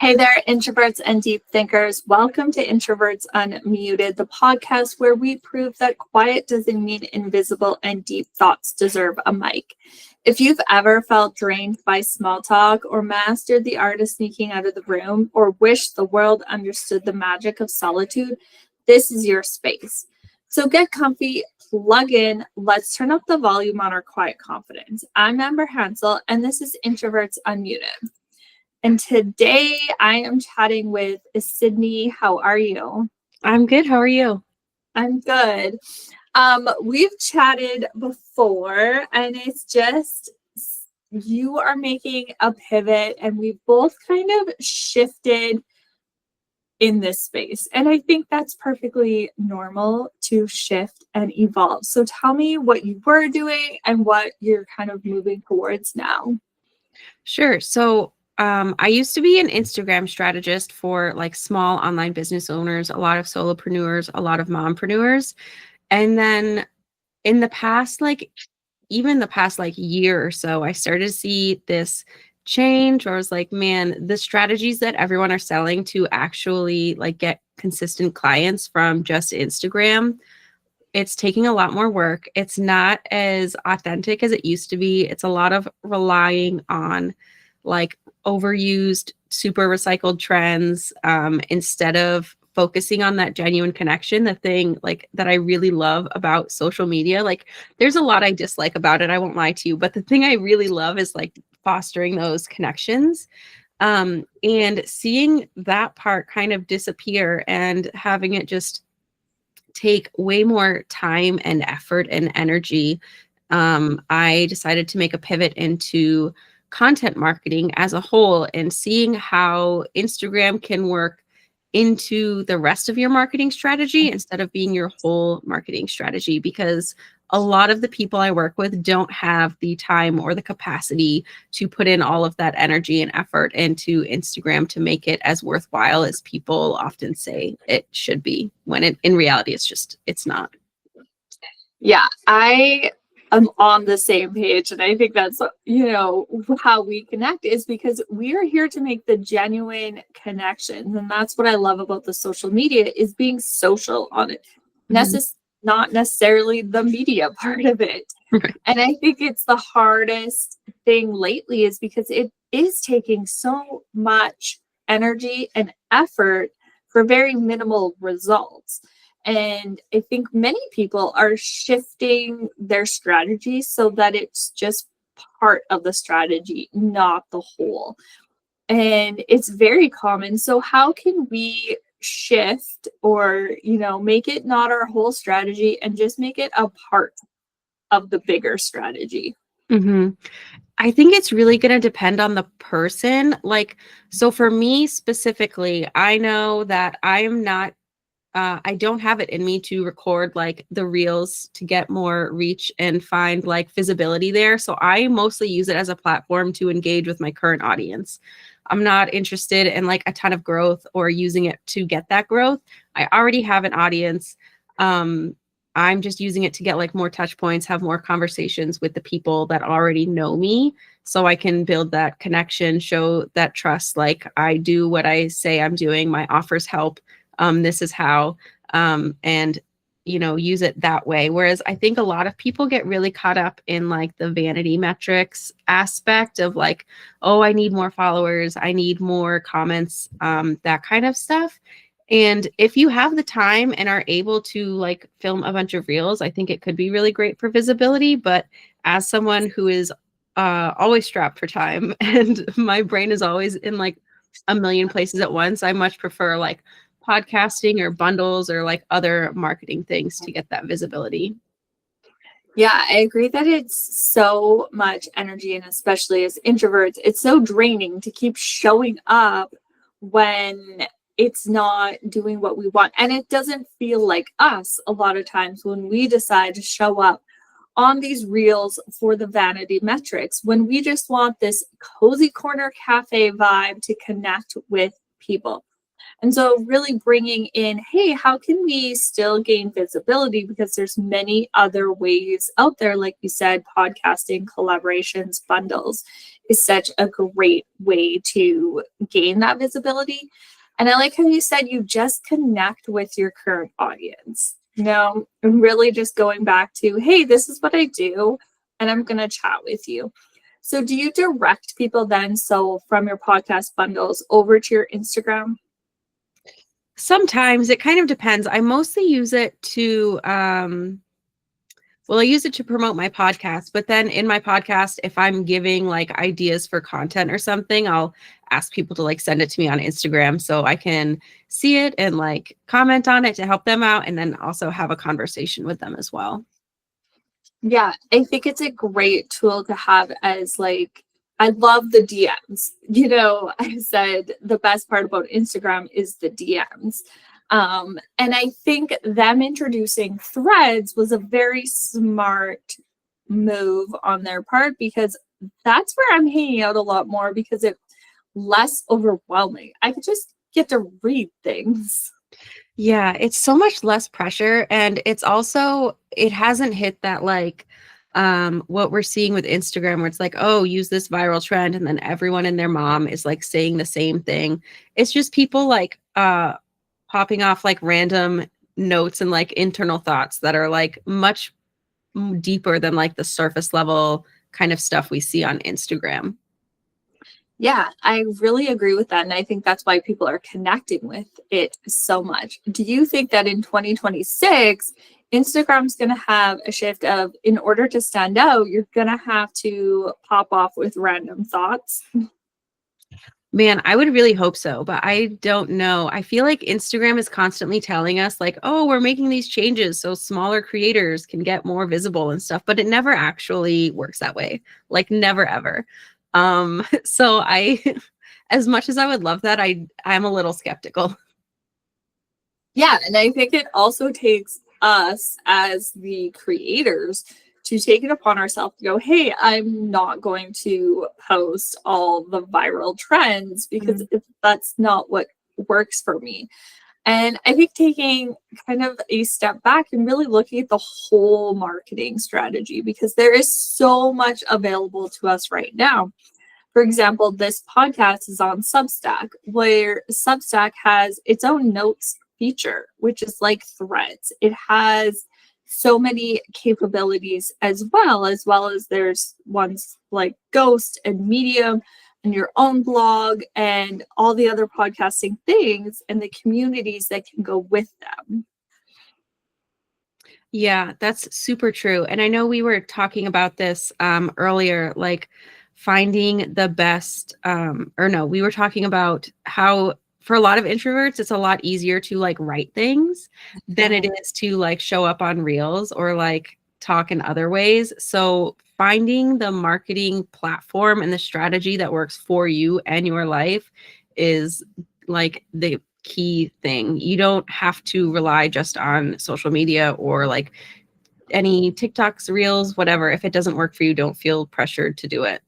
Hey there, introverts and deep thinkers. Welcome to Introverts Unmuted, the podcast where we prove that quiet doesn't mean invisible and deep thoughts deserve a mic. If you've ever felt drained by small talk or mastered the art of sneaking out of the room or wished the world understood the magic of solitude, this is your space. So get comfy, plug in, let's turn up the volume on our quiet confidence. I'm Amber Hansel, and this is Introverts Unmuted. And today I am chatting with Sydney. How are you? I'm good. How are you? I'm good. We've chatted before, and it's just you are making a pivot, and we've both kind of shifted in this space. And I think that's perfectly normal to shift and evolve. So tell me what you were doing and what you're kind of moving towards now. Sure. So I used to be an Instagram strategist for like small online business owners, a lot of solopreneurs, a lot of mompreneurs. And then in the past, even the past year or so, I started to see this change where I was like, man, the strategies that everyone are selling to actually like get consistent clients from just Instagram, it's taking a lot more work. It's not as authentic as it used to be. It's a lot of relying on like overused, super recycled trends instead of focusing on that genuine connection. The thing like that I really love about social media, like there's a lot I dislike about it, I won't lie to you, but the thing I really love is like fostering those connections and seeing that part kind of disappear and having it just take way more time and effort and energy. I decided to make a pivot into content marketing as a whole and seeing how Instagram can work into the rest of your marketing strategy instead of being your whole marketing strategy, because a lot of the people I work with don't have the time or the capacity to put in all of that energy and effort into Instagram to make it as worthwhile as people often say it should be, when in reality, it's not. Yeah, I am on the same page. And I think that's, how we connect is because we are here to make the genuine connections. And that's what I love about the social media is being social on it. Not necessarily the media part of it. Right. And I think it's the hardest thing lately is because it is taking so much energy and effort for very minimal results. And I think many people are shifting their strategy so that it's just part of the strategy, not the whole. And it's very common. So how can we shift or, make it not our whole strategy and just make it a part of the bigger strategy? I think it's really going to depend on the person. So for me specifically, I know that I don't have it in me to record like the reels to get more reach and find like visibility there. So I mostly use it as a platform to engage with my current audience. I'm not interested in like a ton of growth or using it to get that growth. I already have an audience. I'm just using it to get like more touch points, have more conversations with the people that already know me so I can build that connection, show that trust. Like I do what I say I'm doing. My offers help. This is how, and use it that way. Whereas I think a lot of people get really caught up in like the vanity metrics aspect of like, oh, I need more followers, I need more comments, that kind of stuff. And if you have the time and are able to like film a bunch of reels, I think it could be really great for visibility. But as someone who is always strapped for time and my brain is always in like a million places at once, I much prefer like podcasting or bundles or like other marketing things to get that visibility. Yeah, I agree that it's so much energy, and especially as introverts, it's so draining to keep showing up when it's not doing what we want. And it doesn't feel like us a lot of times when we decide to show up on these reels for the vanity metrics, when we just want this cozy corner cafe vibe to connect with people. And so really bringing in, hey, how can we still gain visibility? Because there's many other ways out there. Like you said, podcasting, collaborations, bundles is such a great way to gain that visibility. And I like how you said you just connect with your current audience, and really just going back to, hey, this is what I do, and I'm going to chat with you. So do you direct people then, so from your podcast bundles over to your Instagram? Sometimes it kind of depends. I mostly use it to I use it to promote my podcast, but then in my podcast, if I'm giving like ideas for content or something, I'll ask people to like send it to me on Instagram so I can see it and like comment on it to help them out, and then also have a conversation with them as well. Yeah, I think it's a great tool to have as like, I love the DMs. I said the best part about Instagram is the DMs. And I think them introducing threads was a very smart move on their part, because that's where I'm hanging out a lot more, because it's less overwhelming. I could just get to read things. Yeah, it's so much less pressure, and it's also, it hasn't hit that like what we're seeing with Instagram where it's like, oh, use this viral trend, and then everyone and their mom is like saying the same thing. It's just people like popping off like random notes and like internal thoughts that are like much deeper than like the surface level kind of stuff we see on Instagram. Yeah, I really agree with that. And I think that's why people are connecting with it so much. Do you think that in 2026, Instagram's going to have a shift of, in order to stand out, you're going to have to pop off with random thoughts? Man, I would really hope so, but I don't know. I feel like Instagram is constantly telling us like, oh, we're making these changes so smaller creators can get more visible and stuff, but it never actually works that way. Like never ever. So I as much as I would love that, I'm a little skeptical. Yeah, and I think it also takes us as the creators to take it upon ourselves to go, hey, I'm not going to post all the viral trends, because that's not what works for me. And I think taking kind of a step back and really looking at the whole marketing strategy, because there is so much available to us right now. For example, this podcast is on Substack, where Substack has its own notes feature, which is like threads. It has so many capabilities as well as there's ones like Ghost and Medium and your own blog and all the other podcasting things and the communities that can go with them. Yeah, that's super true. And I know we were talking about this earlier, like finding the best, or no, we were talking about how for a lot of introverts, it's a lot easier to like write things than it is to like show up on Reels or like talk in other ways. So finding the marketing platform and the strategy that works for you and your life is like the key thing. You don't have to rely just on social media or like any TikToks, Reels, whatever. If it doesn't work for you, don't feel pressured to do it.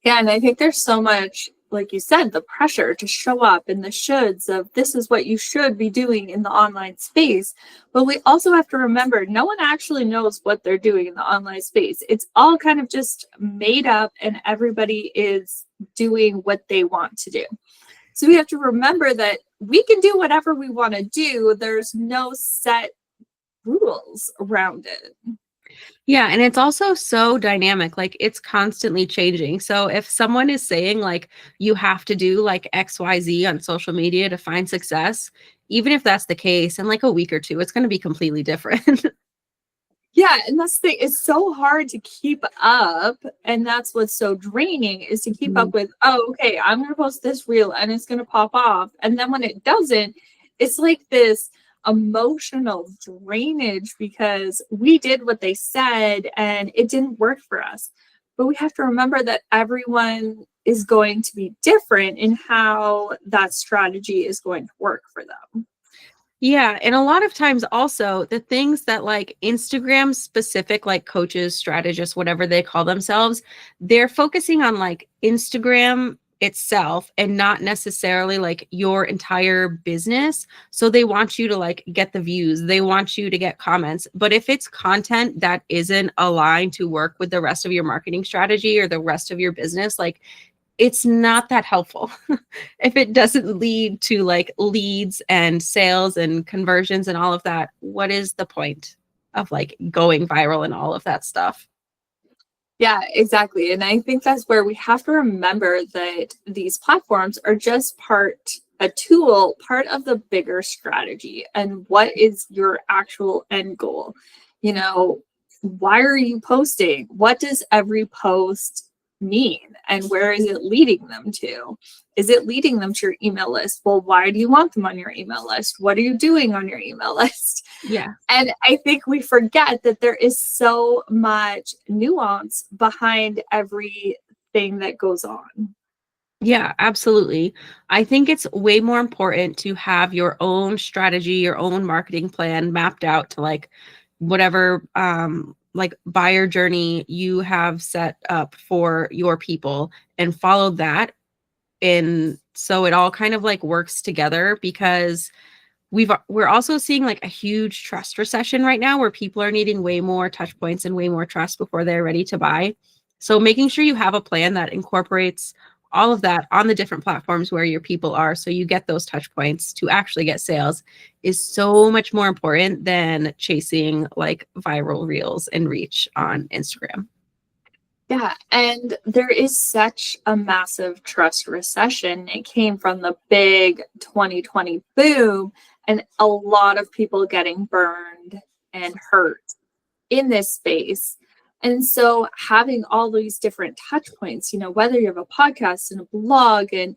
Yeah, and I think there's so much, like you said, the pressure to show up and the shoulds of this is what you should be doing in the online space. But we also have to remember no one actually knows what they're doing in the online space. It's all kind of just made up, and everybody is doing what they want to do. So we have to remember that we can do whatever we want to do. There's no set rules around it. Yeah, and it's also so dynamic, like it's constantly changing. So if someone is saying like you have to do like XYZ on social media to find success, even if that's the case, in like a week or two, it's going to be completely different. Yeah, and that's the thing. It's so hard to keep up, and that's what's so draining is to keep up with, oh, okay, I'm going to post this reel and it's going to pop off. And then when it doesn't, it's like this emotional drainage because we did what they said and it didn't work for us. But we have to remember that everyone is going to be different in how that strategy is going to work for them. Yeah, and a lot of times also the things that like Instagram specific like coaches, strategists, whatever they call themselves, they're focusing on like Instagram itself and not necessarily like your entire business. So they want you to like get the views, they want you to get comments. But if it's content that isn't aligned to work with the rest of your marketing strategy or the rest of your business, like it's not that helpful. If it doesn't lead to like leads and sales and conversions and all of that, what is the point of like going viral and all of that stuff? Yeah, exactly. And I think that's where we have to remember that these platforms are just a tool, part of the bigger strategy. And what is your actual end goal? You know, why are you posting? What does every post mean? And where is it leading them to? Is it leading them to your email list? Well, why do you want them on your email list? What are you doing on your email list? Yeah. And I think we forget that there is so much nuance behind everything that goes on. Yeah, absolutely. I think it's way more important to have your own strategy, your own marketing plan mapped out to like whatever like buyer journey you have set up for your people and follow that in so it all kind of like works together because we're also seeing like a huge trust recession right now where people are needing way more touch points and way more trust before they're ready to buy. So making sure you have a plan that incorporates all of that on the different platforms where your people are so you get those touch points to actually get sales is so much more important than chasing like viral reels and reach on Instagram. Yeah, and there is such a massive trust recession. It came from the big 2020 boom, and a lot of people getting burned and hurt in this space. And so having all these different touch points, whether you have a podcast and a blog and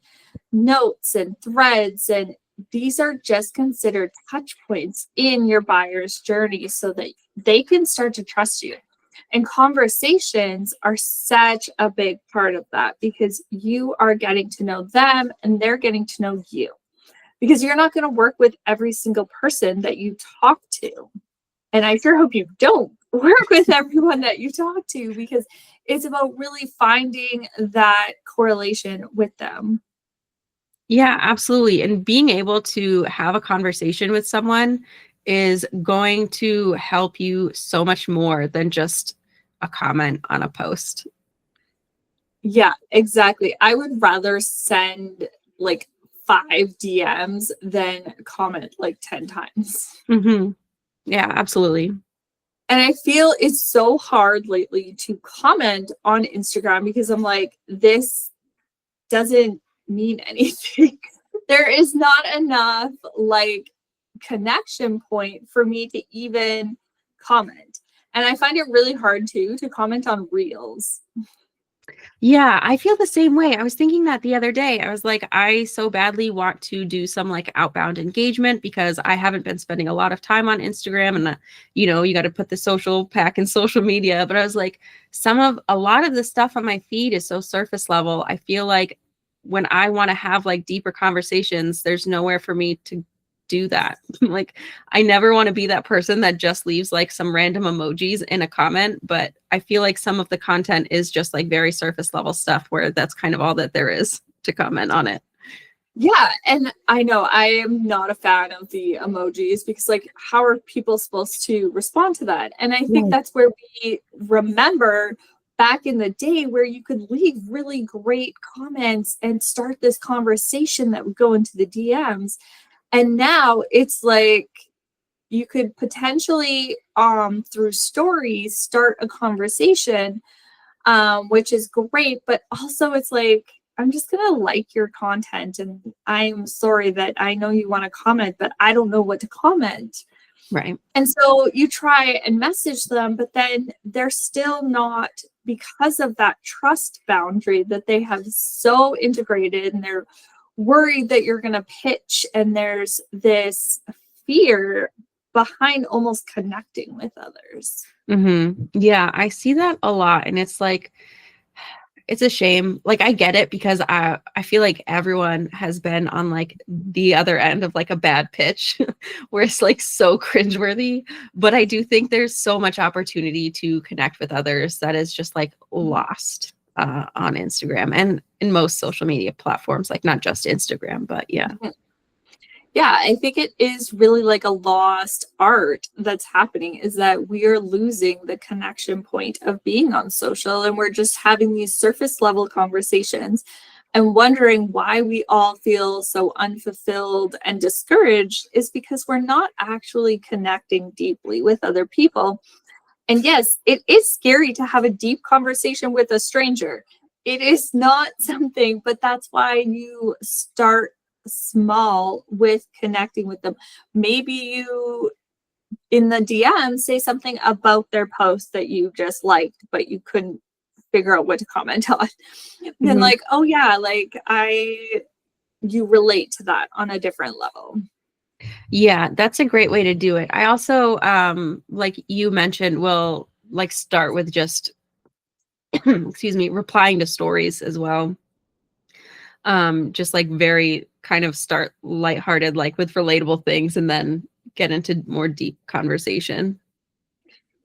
notes and threads, and these are just considered touch points in your buyer's journey so that they can start to trust you. And conversations are such a big part of that because you are getting to know them and they're getting to know you. Because you're not going to work with every single person that you talk to. And I sure hope you don't work with everyone that you talk to because it's about really finding that correlation with them. Yeah, absolutely. And being able to have a conversation with someone is going to help you so much more than just a comment on a post. Yeah, exactly. I would rather send like 5 DMs than comment like 10 times. Mm-hmm. Yeah, absolutely. And I feel it's so hard lately to comment on Instagram because I'm like, this doesn't mean anything. There is not enough like connection point for me to even comment. And I find it really hard too to comment on reels. Yeah, I feel the same way. I was thinking that the other day. I was like, I so badly want to do some like outbound engagement because I haven't been spending a lot of time on Instagram and, you got to put the social pack in social media. But I was like, a lot of the stuff on my feed is so surface level. I feel like when I want to have like deeper conversations, there's nowhere for me to do that. Like, I never want to be that person that just leaves like some random emojis in a comment, but I feel like some of the content is just like very surface level stuff where that's kind of all that there is to comment on it. Yeah, and I know I am not a fan of the emojis because like how are people supposed to respond to that? And I think Right. that's where we remember back in the day where you could leave really great comments and start this conversation that would go into the DMs. And now it's like you could potentially through stories start a conversation, which is great, but also it's like I'm just gonna like your content and I'm sorry that I know you want to comment, but I don't know what to comment. Right. And so you try and message them, but then they're still not, because of that trust boundary that they have so integrated, and they're worried that you're going to pitch. And there's this fear behind almost connecting with others. Mm-hmm. Yeah, I see that a lot. And it's like, it's a shame. Like I get it because I feel like everyone has been on like the other end of like a bad pitch where it's like so cringeworthy. But I do think there's so much opportunity to connect with others that is just like lost on Instagram and in most social media platforms, like not just Instagram, but yeah. Yeah, I think it is really like a lost art that's happening, is that we are losing the connection point of being on social, and we're just having these surface level conversations and wondering why we all feel so unfulfilled and discouraged is because we're not actually connecting deeply with other people. And yes, it is scary to have a deep conversation with a stranger. It is not something, but that's why you start small with connecting with them. Maybe you in the DM say something about their post that you just liked, but you couldn't figure out what to comment on. Then Mhm. like, oh yeah, like you relate to that on a different level. Yeah, that's a great way to do it. I also, like you mentioned, will like start with just, excuse me, replying to stories as well. Just like very kind of start lighthearted, like with relatable things, and then get into more deep conversation.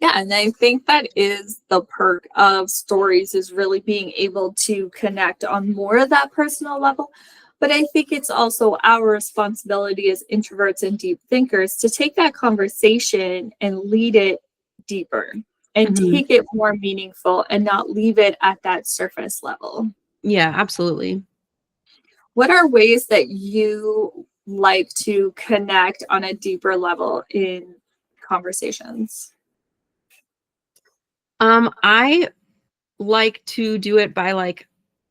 Yeah, and I think that is the perk of stories, is really being able to connect on more of that personal level. But I think it's also our responsibility as introverts and deep thinkers to take that conversation and lead it deeper and Mhm. take it more meaningful and not leave it at that surface level. Yeah, absolutely. What are ways that you like to connect on a deeper level in conversations? I like to do it by like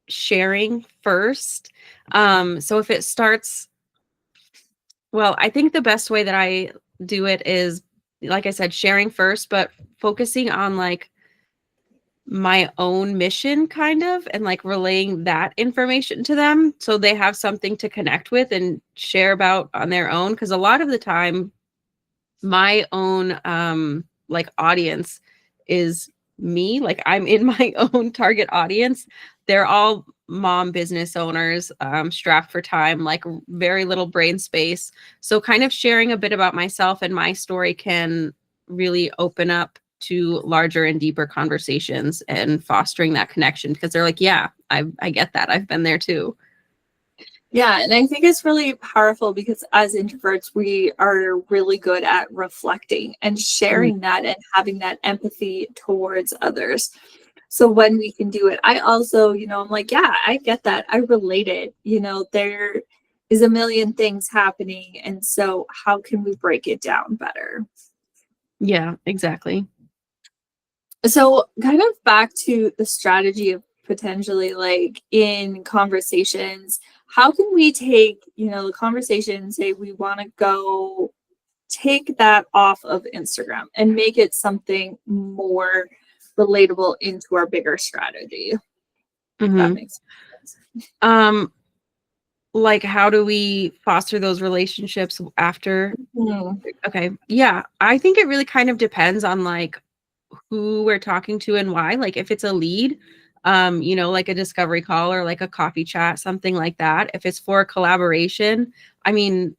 sharing first. So if it starts, well, I think the best way that I do it is, like I said, sharing first, but focusing on like my own mission kind of, and like relaying that information to them so they have something to connect with and share about on their own. Because a lot of the time my own like audience is me, like I'm in my own target audience. They're all mom business owners, strapped for time, like very little brain space. So kind of sharing a bit about myself and my story can really open up to larger and deeper conversations and fostering that connection, because they're like, yeah, I get that, I've been there too. Yeah, and I think it's really powerful because as introverts, we are really good at reflecting and Mhm. sharing that and having that empathy towards others. So when we can do it, I also, I'm like, yeah, I get that. I relate it. There is a million things happening. And so how can we break it down better? Yeah, exactly. So, kind of back to the strategy of potentially like in conversations, how can we take, the conversation and say we want to go take that off of Instagram and make it something more relatable into our bigger strategy, if that Hmm. makes sense. um like how do we foster those relationships after? Hmm. Okay, yeah, I think it really kind of depends on like who we're talking to and why. Like if it's a lead, like a discovery call or like a coffee chat, something like that. If it's for a collaboration, I mean,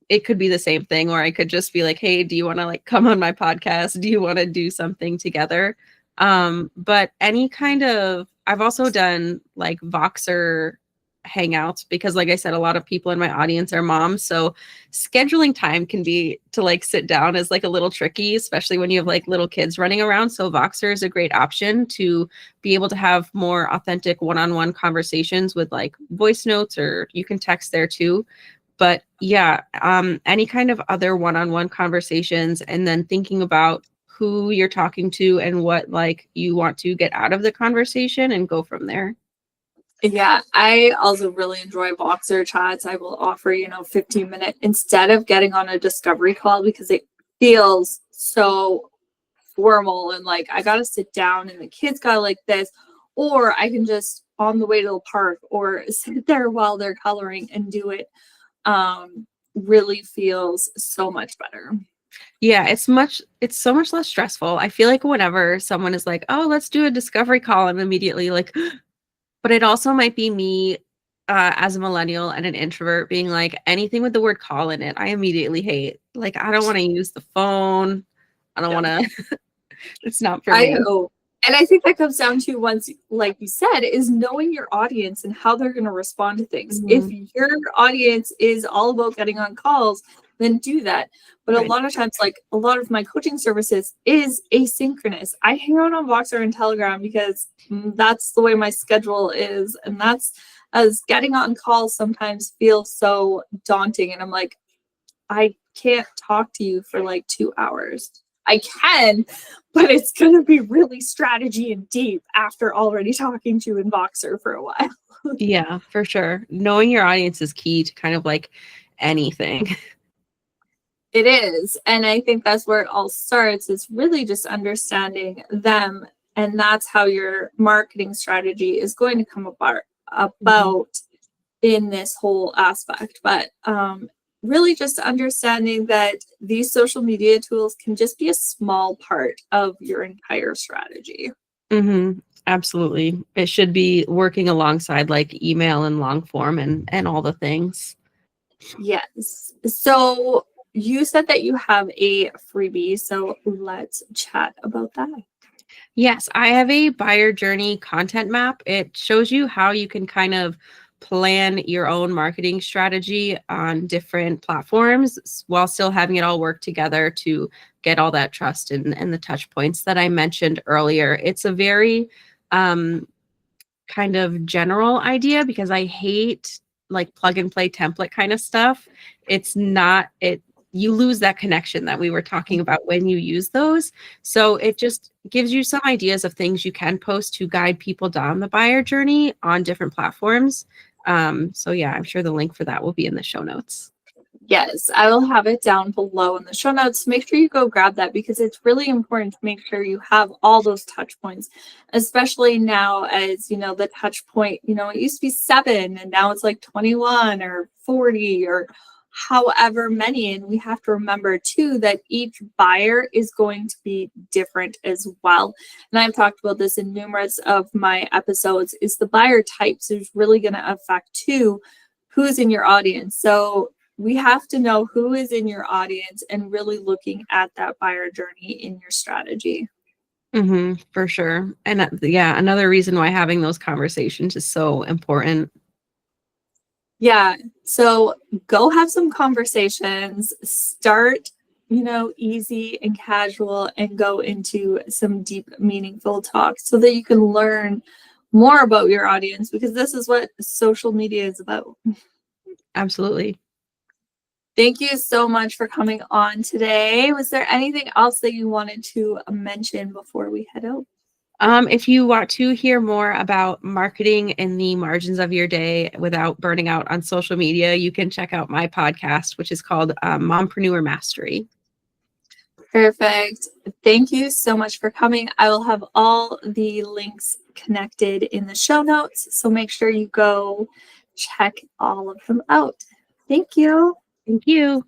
it could be the same thing, or I could just be like, hey, do you want to like come on my podcast? Do you want to do something together? But any kind of, I've also done like Voxer hangouts, because like I said, a lot of people in my audience are moms. So scheduling time can be to like sit down is like a little tricky, especially when you have like little kids running around. So Voxer is a great option to be able to have more authentic one-on-one conversations with like voice notes, or you can text there too. But yeah, any kind of other one-on-one conversations, and then thinking about who you're talking to and what like you want to get out of the conversation and go from there. Yeah, I also really enjoy Voxer chats. I will offer, 15-minute instead of getting on a discovery call because it feels so formal and like I gotta sit down and the kids gotta like this, or I can just on the way to the park or sit there while they're coloring and do it. Really feels so much better. Yeah, it's so much less stressful. I feel like whenever someone is like, "Oh, let's do a discovery call," I'm immediately like, but it also might be me as a millennial and an introvert being like, anything with the word call in it, I immediately hate. Like, I don't want to use the phone. I don't Yeah. want to, it's not for I me. And I think that comes down to, once, like you said, is knowing your audience and how they're going to respond to things. If your audience is all about getting on calls, then do that. But Right. a lot of times, like a lot of my coaching services is asynchronous. I hang out on Voxer and Telegram because that's the way my schedule is. And that's, as getting on calls sometimes feels so daunting. And I'm like, I can't talk to you for like 2 hours. I can, but it's going to be really strategy and deep after already talking to you in Voxer for a while. Yeah, for sure. Knowing your audience is key to kind of like anything. It is. And I think that's where it all starts, is really just understanding them. And that's how your marketing strategy is going to come about in this whole aspect. But really just understanding that these social media tools can just be a small part of your entire strategy. Absolutely. It should be working alongside like email and long form and all the things. Yes. So you said that you have a freebie, so let's chat about that. Yes, I have a buyer journey content map. It shows you how you can kind of plan your own marketing strategy on different platforms while still having it all work together to get all that trust and the touch points that I mentioned earlier. It's a very kind of general idea because I hate like plug and play template kind of stuff. It's not it You lose that connection that we were talking about when you use those. So it just gives you some ideas of things you can post to guide people down the buyer journey on different platforms. So yeah, I'm sure the link for that will be in the show notes. Yes, I will have it down below in the show notes. Make sure you go grab that, because it's really important to make sure you have all those touch points, especially now, as you know, the touch point, it used to be 7 and now it's like 21 or 40 or however many. And we have to remember too that each buyer is going to be different as well. And I've talked about this in numerous of my episodes, is the buyer types is really going to affect too who's in your audience. So we have to know who is in your audience and really looking at that buyer journey in your strategy. For sure. And yeah, another reason why having those conversations is so important. Yeah. So go have some conversations, start, easy and casual, and go into some deep, meaningful talks so that you can learn more about your audience, because this is what social media is about. Absolutely. Thank you so much for coming on today. Was there anything else that you wanted to mention before we head out? If you want to hear more about marketing in the margins of your day without burning out on social media, you can check out my podcast, which is called Mompreneur Mastery. Perfect. Thank you so much for coming. I will have all the links connected in the show notes, so make sure you go check all of them out. Thank you. Thank you.